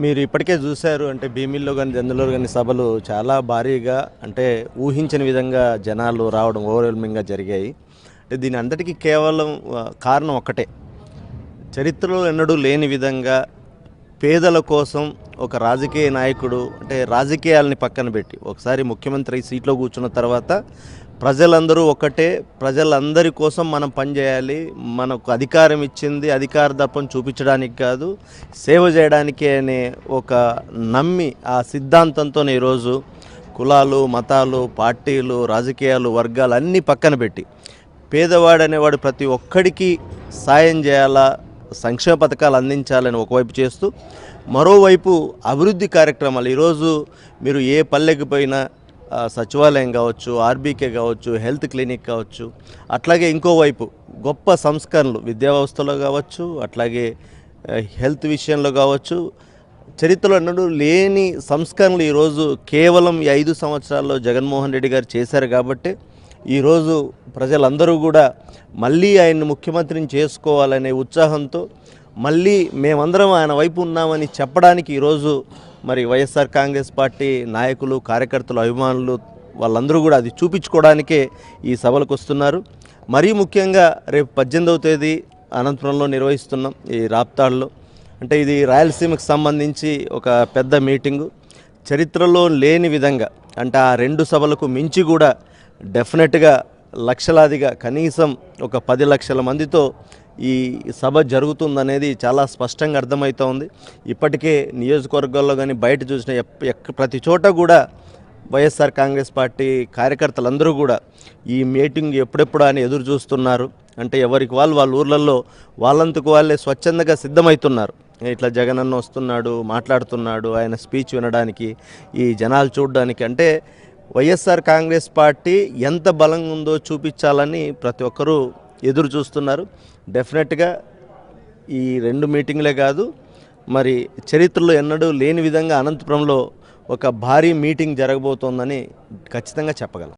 మీరు ఇప్పటికే చూశారు. అంటే భీమిలిలో గాని, జంధ్యాలలో గాని సభలు చాలా భారీగా అంటే ఊహించని విధంగా జనాలు రావడం ఓవర్‌వెల్మింగ్‌గా జరిగాయి. అంటే దీని అంతటికి కేవలం కారణం ఒక్కటే. చరిత్రలో ఎన్నడూ లేని విధంగా పేదల కోసం ఒక రాజకీయ నాయకుడు అంటే రాజకీయాలని పక్కన పెట్టి ఒకసారి ముఖ్యమంత్రి సీట్లో కూర్చున్న తర్వాత ప్రజలందరూ ఒకటే, ప్రజలందరి కోసం మనం పనిచేయాలి, మనకు అధికారం ఇచ్చింది అధికార దర్పం చూపించడానికి కాదు, సేవ చేయడానికి అనే ఒక నమ్మి ఆ సిద్ధాంతంతోనే ఈరోజు కులాలు, మతాలు, పార్టీలు, రాజకీయాలు, వర్గాలు అన్నీ పక్కన పెట్టి పేదవాడు అనేవాడు ప్రతి ఒక్కడికి సాయం చేయాలా, సంక్షేమ పథకాలు అందించాలని ఒకవైపు చేస్తూ మరోవైపు అభివృద్ధి కార్యక్రమాలు ఈరోజు మీరు ఏ పల్లెకి పోయినా సచివాలయం కావచ్చు, ఆర్బీకే కావచ్చు, హెల్త్ క్లినిక్ కావచ్చు, అట్లాగే ఇంకోవైపు గొప్ప సంస్కరణలు విద్యా వ్యవస్థలో కావచ్చు, అట్లాగే హెల్త్ విషయంలో కావచ్చు, చరిత్రలో ఎన్నడూ లేని సంస్కరణలు ఈరోజు కేవలం ఈ 5 సంవత్సరాల్లో జగన్మోహన్ రెడ్డి గారు చేశారు కాబట్టి ఈరోజు ప్రజలందరూ కూడా మళ్ళీ ఆయన్ని ముఖ్యమంత్రిని చేసుకోవాలనే ఉత్సాహంతో మళ్ళీ మేమందరం ఆయన వైపు ఉన్నామని చెప్పడానికి ఈరోజు మరి వైఎస్ఆర్ కాంగ్రెస్ పార్టీ నాయకులు, కార్యకర్తలు, అభిమానులు వాళ్ళందరూ కూడా అది చూపించుకోవడానికే ఈ సభలకు వస్తున్నారు. మరీ ముఖ్యంగా రేపు 18వ తేదీ అనంతపురంలో నిర్వహిస్తున్నాం ఈ రాప్తాడులో. అంటే ఇది రాయలసీమకు సంబంధించి ఒక పెద్ద మీటింగు. చరిత్రలో లేని విధంగా అంటే ఆ 2 సభలకు మించి కూడా డెఫినెట్గా లక్షలాదిగా కనీసం ఒక 10 లక్షల మందితో ఈ సభ జరుగుతుందనేది చాలా స్పష్టంగా అర్థమవుతోంది. ఇప్పటికే నియోజకవర్గాల్లో కానీ బయట చూసిన ప్రతి చోట కూడా వైఎస్ఆర్ కాంగ్రెస్ పార్టీ కార్యకర్తలందరూ కూడా ఈ మీటింగ్ ఎప్పుడెప్పుడు అని ఎదురు చూస్తున్నారు. అంటే ఎవరికి వాళ్ళ ఊర్లలో వాళ్ళంతకు వాళ్ళే స్వచ్ఛందంగా సిద్ధమవుతున్నారు. ఇట్లా జగనన్న వస్తున్నాడు, మాట్లాడుతున్నాడు, ఆయన స్పీచ్ వినడానికి, ఈ జనాలు చూడడానికి. అంటే వైఎస్ఆర్ కాంగ్రెస్ పార్టీ ఎంత బలంగా ఉందో చూపించాలని ప్రతి ఒక్కరూ ఎదురు చూస్తున్నారు. డెఫినెట్గా ఈ 2 మీటింగ్లే కాదు, మరి చరిత్రలో ఎన్నడూ లేని విధంగా అనంతపురంలో ఒక భారీ మీటింగ్ జరగబోతోందని ఖచ్చితంగా చెప్పగలం.